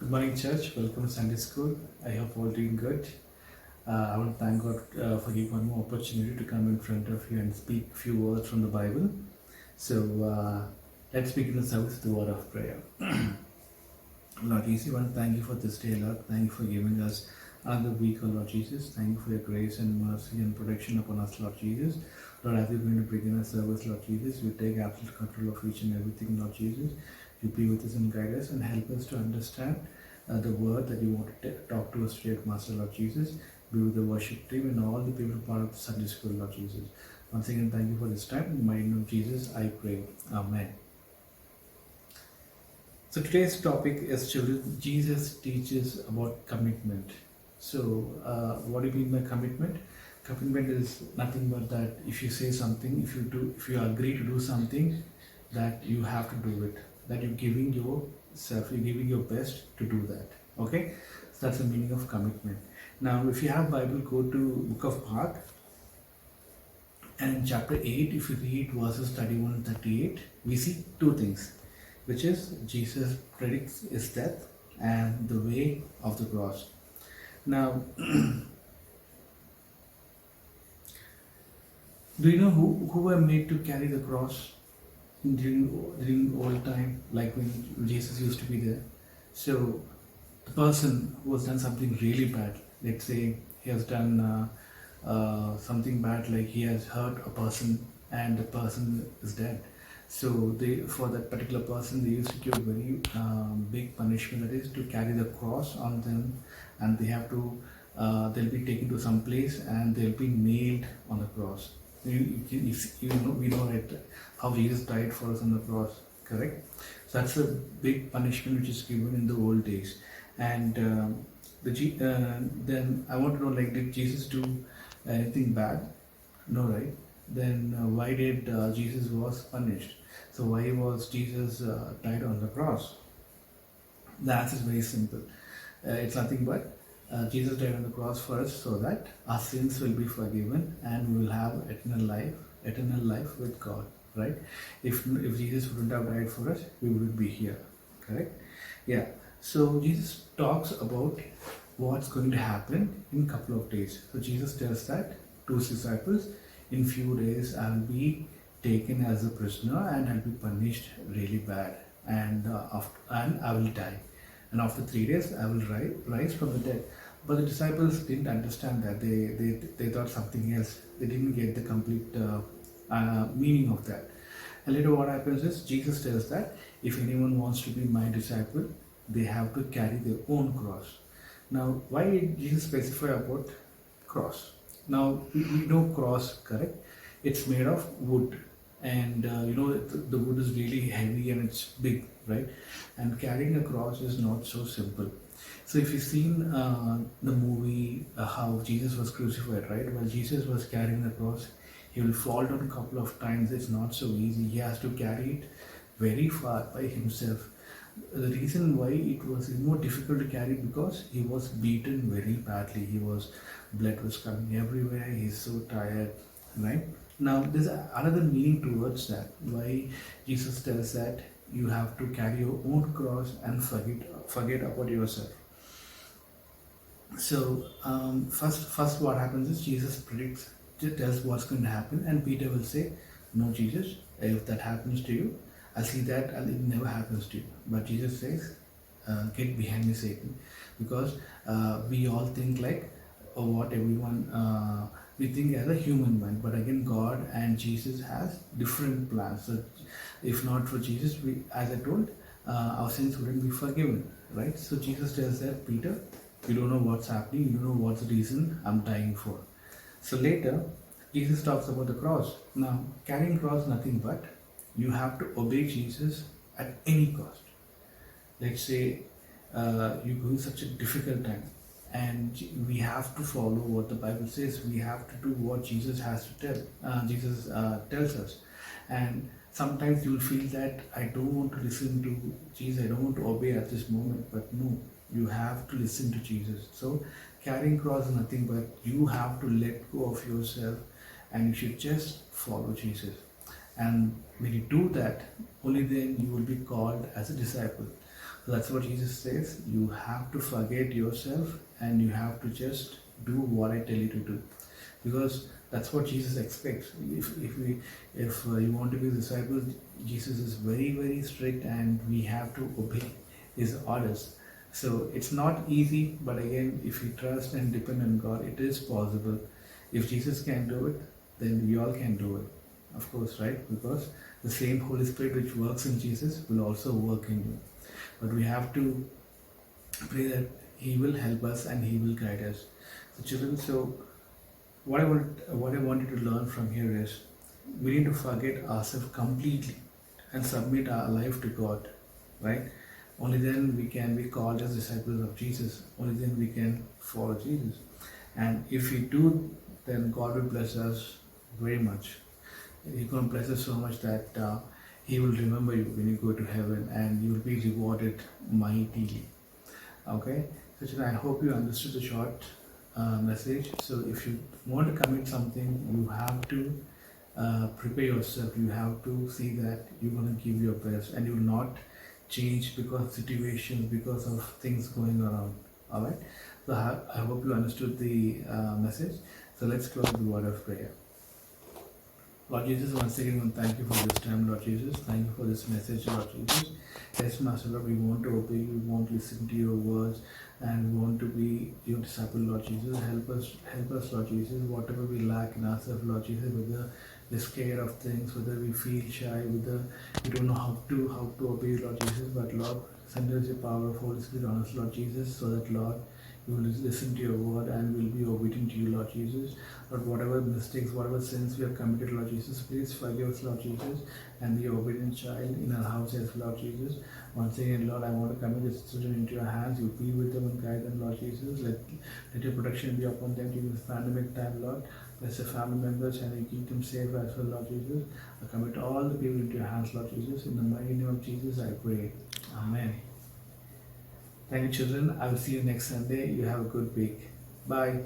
Good morning, church. Welcome to Sunday School. I hope all doing good. I want to thank God for giving one more opportunity to come in front of you and speak a few words from the Bible. So let's begin the service with the word of prayer. Lord Jesus, I want to thank you for this day, Lord. Thank you for giving us another week, oh Lord Jesus. Thank you for your grace and mercy and protection upon us, Lord Jesus. Lord, as we're going to begin our service, Lord Jesus, we take absolute control of each and everything, Lord Jesus. You be with us and guide us and help us to understand the word that you want to talk to us today, Master, Lord Jesus. Be with the worship team and all the people part of the Sunday School, Lord Jesus. Once again, thank you for this time. In the name of Jesus, I pray. Amen. So today's topic is children. Jesus teaches about commitment. So what do you mean by commitment? Commitment is nothing but that if you say something, if you agree to do something, that you have to do it. That you're giving yourself, you're giving your best to do that. Okay, so that's the meaning of commitment. Now, if you have Bible, go to Book of Mark, and in chapter 8, if you read verses 31 and 38, we see two things, which is Jesus predicts his death and the way of the cross. Now, do you know who were made to carry the cross during old time, like when Jesus used to be there? So, the person who has done something really bad, let's say he has done something bad, like he has hurt a person and the person is dead. So for that particular person, they used to give very big punishment, that is to carry the cross on them, and they have to they'll be taken to some place and they'll be nailed on the cross. We know right how Jesus died for us on the cross, correct? So that's a big punishment which is given in the old days. And then I want to know, like, did Jesus do anything bad? No, right? Then why did Jesus was punished? So why was Jesus died on the cross? The answer is very simple. It's nothing but Jesus died on the cross for us so that our sins will be forgiven and we will have eternal life with God. Right? If Jesus wouldn't have died for us, we wouldn't be here. Correct? Yeah. So Jesus talks about what's going to happen in a couple of days. So Jesus tells that to his disciples, in few days I'll be taken as a prisoner and I'll be punished really bad, and I will die, and after 3 days I will rise from the dead. But the disciples didn't understand that. They thought something else. They didn't get the complete meaning of that. And later what happens is Jesus tells that if anyone wants to be my disciple, they have to carry their own cross. Now, why did Jesus specify about cross? Now, we know cross, correct? It's made of wood, and the wood is really heavy and it's big, right? And carrying a cross is not so simple. So if you've seen the movie how Jesus was crucified, right? While Jesus was carrying the cross, he will fall down a couple of times. It's not so easy. He has to carry it very far by himself. The reason why it was more difficult to carry, because he was beaten very badly. Blood was coming everywhere. He's so tired, right? Now there's another meaning towards that. Why Jesus tells that you have to carry your own cross and forget about yourself. So first what happens is Jesus tells what's going to happen, and Peter will say, "No, Jesus, if that happens to you, I'll see that and it never happens to you." But Jesus says, "Get behind me, Satan," because we all think like what everyone we think as a human mind, but again God and Jesus has different plans. So if not for Jesus, as I told, our sins wouldn't be forgiven, right? So Jesus tells that, Peter, you don't know what's happening, you don't know what's the reason I'm dying for. So later Jesus talks about the cross. Now carrying cross, nothing but you have to obey Jesus at any cost. Let's say you're going such a difficult time, and we have to follow what the Bible says. We have to do what Jesus has to tell. Jesus tells us, and sometimes you'll feel that I don't want to listen to Jesus. I don't want to obey at this moment. But no, you have to listen to Jesus. So carrying cross is nothing but you have to let go of yourself, and you should just follow Jesus. And when you do that, only then you will be called as a disciple. So that's what Jesus says. You have to forget yourself and you have to just do what I tell you to do, because that's what Jesus expects. If you want to be disciples, Jesus is very strict, and we have to obey His orders. So it's not easy, but again, if we trust and depend on God, it is possible. If Jesus can do it, then we all can do it, of course, right? Because the same Holy Spirit which works in Jesus will also work in you. But we have to pray that He will help us and He will guide us. So children, so what I want you to learn from here is we need to forget ourselves completely and submit our life to God, right? Only then we can be called as disciples of Jesus. Only then we can follow Jesus. And if we do, then God will bless us very much. He's going to bless us so much that He will remember you when you go to heaven, and you will be rewarded mightily. Okay? So children, I hope you understood the short message. So if you want to commit something, you have to prepare yourself. You have to see that you're going to give your best, and you will not change because of situations, because of things going around. All right. So I hope you understood the message. So let's close with the word of prayer. Lord Jesus, once again, we want to thank you for this time, Lord Jesus. Thank you for this message, Lord Jesus. Yes, Master Lord, we want to obey you, we want to listen to your words, and we want to be your disciple, Lord Jesus. Help us, Lord Jesus. Whatever we lack in ourselves, Lord Jesus, whether we're scared of things, whether we feel shy, whether we don't know how to obey you, Lord Jesus. But Lord, send us your power of Holy Spirit on us, Lord Jesus, so that Lord, we will listen to your word and will be obedient to you, Lord Jesus. Lord, whatever mistakes, whatever sins we have committed, Lord Jesus, please forgive us, Lord Jesus, and be obedient child in our houses, Lord Jesus. Once again, Lord, I want to commit this children into your hands. You be with them and guide them, Lord Jesus. Let your protection be upon them during this pandemic time, Lord. Bless the family members and you keep them safe as well, Lord Jesus. I commit all the people into your hands, Lord Jesus. In the mighty name of Jesus, I pray. Amen. Thank you, children. I will see you next Sunday. You have a good week. Bye.